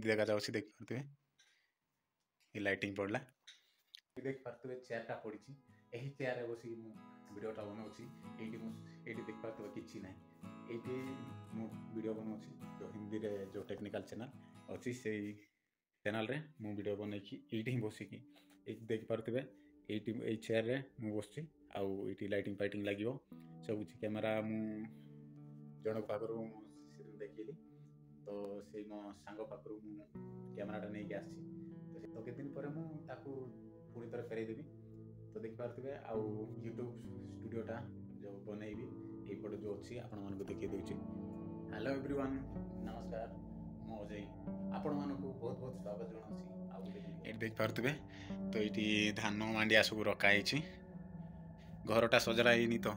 केमती देखा जाउछि देख पारथुबे ये लाइटिंग पड़ला देख पारथुबे चेयरटा पड़ी एही चेयर रे बसी मु वीडियोटा बनाउछि एठी देख पारथुबे किछि नै एठी मु वीडियो बनाउछि जो हिंदी रे जो टेक्निकल चैनल अछि सेही चैनल रे मु वीडियो बनाइछि एठी ही बसी की एठी देख पारथुबे एठी ए चेयर रे मु बसछि आउ एठी लाइटिंग फाइटिंग लागिवो सब कुछ कैमरा मु जनक पाखरु देखिली तो से मो सांग पाखरु मु कैमराटा नहीं आसी तो केते दिन पर मु ताकू पूरी तरह फेरई देबी तो देख पारथुबे आउ यूट्यूब स्टूडियोटा जो बनैबी ए पटे जो अछि आपण मानको देखि देउछि। हेलो एवरीवन नमस्कार मो अजय आपण मानको बहुत बहुत स्वागत जनाउछि आउ एठी देख पारथुबे तो एठी धान मांडिया सब रखा आइछि घरटा सजरा हैनी तो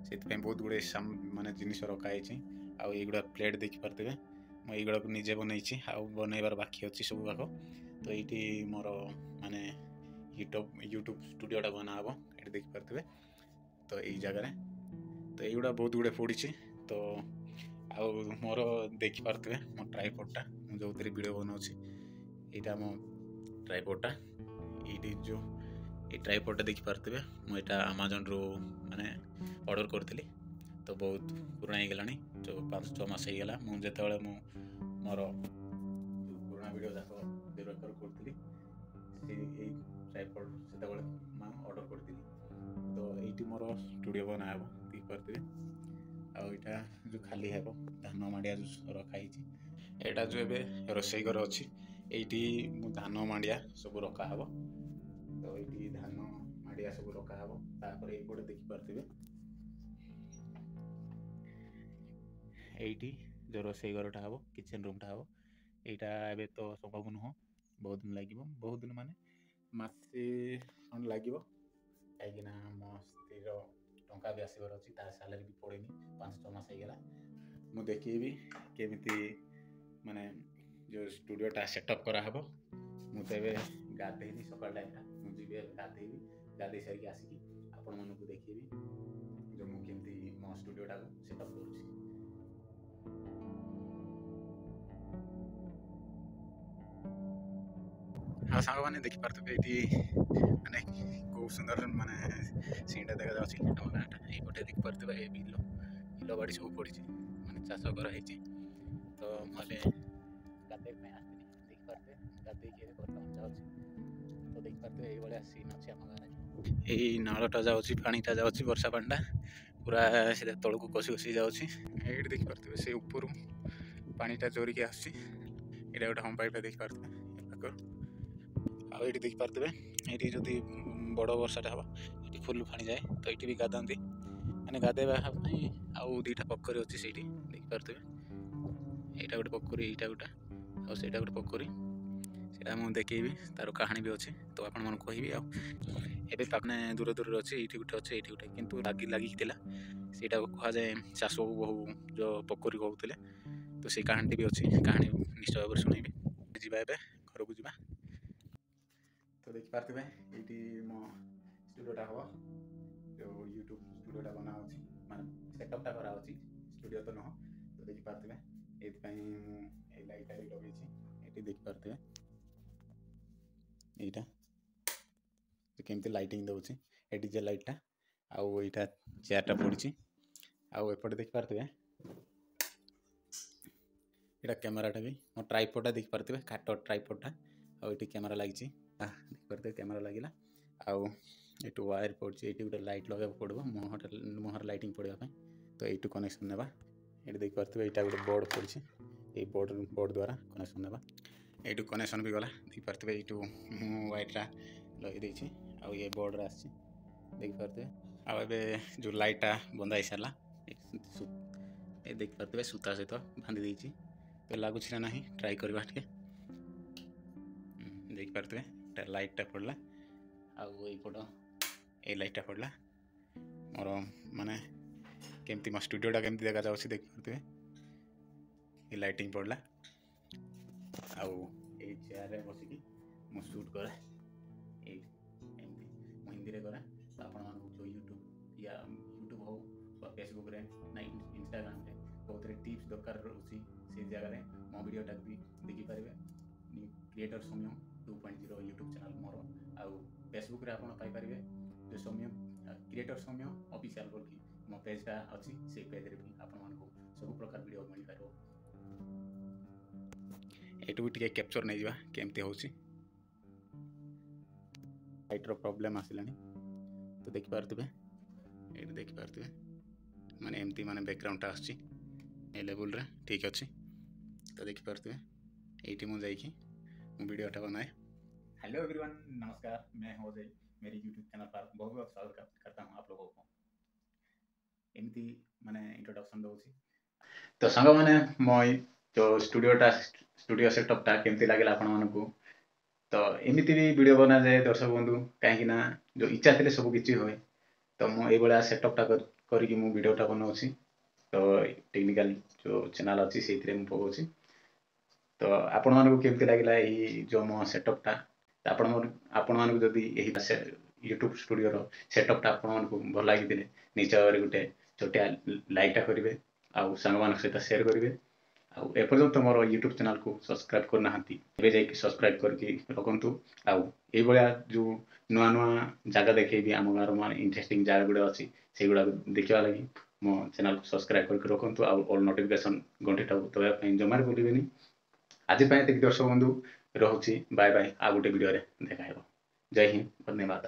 सेति बहुत गुड़े माने जिनिस रखा आइछि आउ एगुडा प्लेट देख पारथुबे मो एगुडा को निजे बनैछि आउ बनैबार बाकी अछि सब बाको तो एठी मोर माने यूट्यूब स्टूडियोटा बना हबो एठी देख पारथुबे तो एई जगह रे तो एगुडा बहुत गुड़े पड़ी तो आउ मोर देख पारथुबे मो ट्राइपॉडटा मु जो तरी वीडियो बनाउछि एटा मो ट्राइपॉडटा एठी जो ये ट्राइपॉडटा देख पारथुबे मु एटा अमेज़न रो माने ऑर्डर करथिली तो बहुत पुराना हो गलानी जो 5-6 मास हो गला मु जेतेबेले मु मोर पुराना वीडियो जाको रिकॉर्ड करथिली से ए ट्राइपॉड सेतेबेले मु ऑर्डर करथिली तो एठी मोर स्टूडियो बनाबो देख पारथुबे आ एटा जो खाली हेबो धान मांडिया जो रखा हिची एटा जो एबे रोसई घर अछि एठी मु धान मांडिया सब रखा हबो तो ये धान माड़िया सब रखा हम तापर ये देख पारे ये जो रोसई घरटा हम किचन रूमटा हम यहाँ तो संभव नुह बहुत दिन लगे बहुत दिन माने मसे खंड लगे कहीं मो स्त्री टंका भी आसबार अच्छी सालारी भी पड़ेनी 5-6 मास होगा मुझे देखी केमी माने जो स्टूडियोटा सेटअप कराहब मुझे गाधेनी सकाल टाइमटा मुझे गाधेबी गाधे सारिक आसिकी आपण मानक देखी जो मुझे मो स्टूडियोटा सेटअप करुँच हाँ सांग मैंने देखी पारे ये माने खूब सुंदर माने सीनटा देखा जापटे देख पारे ये बिल बाड़ी सब पड़ी माने चाष कराई तो मुझे गाधे आसती देख पारे गाधे बर्तमान जाऊँगी तो देख पारे ये सीन अच्छे आम गाँव यही नालटा जाऊँगी पानीटा जाऊँगी वर्षा पानीटा पूरा सीधा तौक कषि कषि जाऊँगी ये देख पारे से ऊपर पानीटा जोरिकी आसुच्छी ये गोटे हम पाइपटा देख पारे आउ देख पारे ये जदि बड़ वर्षाटा हम ये फुल फाणी जाए तो ये भी गाधाती मैंने गाधेवा आउ 2टा पोखरी अच्छी से देख पारे यहाँ गोटे पोखरी यहाँ गोटे आईटा गोटे पोखरी से मुझे देखी तार कहानी भी अच्छे तो आप कहि आने दूर दूर अच्छे ये गोटे अच्छे ये गोटे कि लगी से कह जाए चाष बहु जो पोखरी कहते तो से कहानी भी अच्छी कहानी निश्चय भाव शुणेबी जावा घर को जा तो देख पारे ये मो स्टूडियोटा हम जो यूट्यूब स्टूडियोटा बना माने सेटअपटा करा स्टूडियो तो नुह तो देख पारे ये लाइटा भी लगे ये देख पारे यहाँ केमती लाइटिंग दौर ये डीजे लाइटा आउ यहाँ चेयरटा पड़ी आउ एपटे देख पारे यहाँ कैमराटा भी मो ट्राइपॉडटा देख पारे काट ट्राइपॉडटा आउ ये कैमरा लगी देख पारे कैमरा लगला आउ ये वायर पड़ी ये गोटे लाइट लगे पड़ो मुहर लाइटिंग पड़ापी तो ये कनेक्शन नेबा ये देख पारे यहाँ गोटे बोर्ड पड़ी ये बोर्ड द्वारा कनेक्शन नेबा ये कनेक्शन भी गला देख पारे ये वायरटा लगे देछि आउ ये बोर्ड रे आछि देख पारे आउ एबे जो लाइटा बंधा सारा ये देख पारे सूता सहित बांधी देछि तो लगुच ना नहीं ट्राई करवा देख पारे लाइटा पड़ला आउ एपट ये लाइटा पड़ला मोर माने केमती मो स्टूडियोटा केमती देखा जाउछि देख पारे ये लाइटिंग पड़ला आउ ये चेयर रे बसिकी मु शूट करे हिंदी रे करे तो आपण जो यूट्यूब या यूट्यूब हो फेसबुक रे ना इंस्टाग्राम रे बहुत टिप्स दरकार रोची से जगह रे मो वीडियोटा भी देखि पारे क्रिएटर सौम्य 2.0 यूट्यूब चैनल मोर आउ फेसबुक रे आपण पाई परिबे जो सौम्य क्रिएटर सौम्य ऑफिशियल बोलकी मो पेजटा अच्छी से पेज रे भी आपण मानको सब प्रकार वीडियो मिल पारो। एटू भी टिके कैप्चर नहीं जावा केमती होउची लाइट रो प्रॉब्लम आसिलानी तो देखि पारतबे एटू देखि पारतबे माने एमती माने बैकग्राउंड टा आछि ए लेवल रे ठीक अछि तो देखि पारतबे एटी मु जाई मु वीडियो टा बनाए। हेलो एवरीवन, नमस्कार, मैं हूं अजय। मेरी यूट्यूब चैनल पर बहुत बहुत स्वागत करता हूं आप लोगों को। एमती माने इंट्रोडक्शन दोछि तो संग माने मोय जो स्टूडियो सेटअप टा केमती लागला आपण मानकू तो एमती भी वीडियो बना जाए दर्शक बंधु कहीं ना जो इच्छा थे सब किसी हुए तो मुझे भाया सेटअप टा करके मु वीडियो टा बनाऊँगी तो टेक्निकल जो चैनल अच्छी से पकाऊँ तो आपण मानक केमती लगिला यही जो मो सेटअप टा आपण मानक जदि यही यूट्यूब स्टूडियो रो सेटअप टा आपण मानक भल लगी निश्चय गोटे छोटिया लाइक टा करेंगे आउ सांग मान सहित शेयर करेंगे आउ एपर्यंत मोर यूट्यूब चैनल को सब्सक्राइब करना एबे जाइए सब्सक्राइब करके रखु आउ ये भाया जो नुआ नुआ जगह देखेबी आम गाँव मान इंटरेस्टिंग जगह गुड़ा अच्छी से गुड़ा देखा लगी मो चैनल को सब्सक्राइब करके रखु आउ ऑल नोटिफिकेशन घंटी टा दबाई जमार भूलें। आज दर्शक बंधु रोचे बाय बाय आ गोटे वीडियो देखा। जय हिंद, धन्यवाद।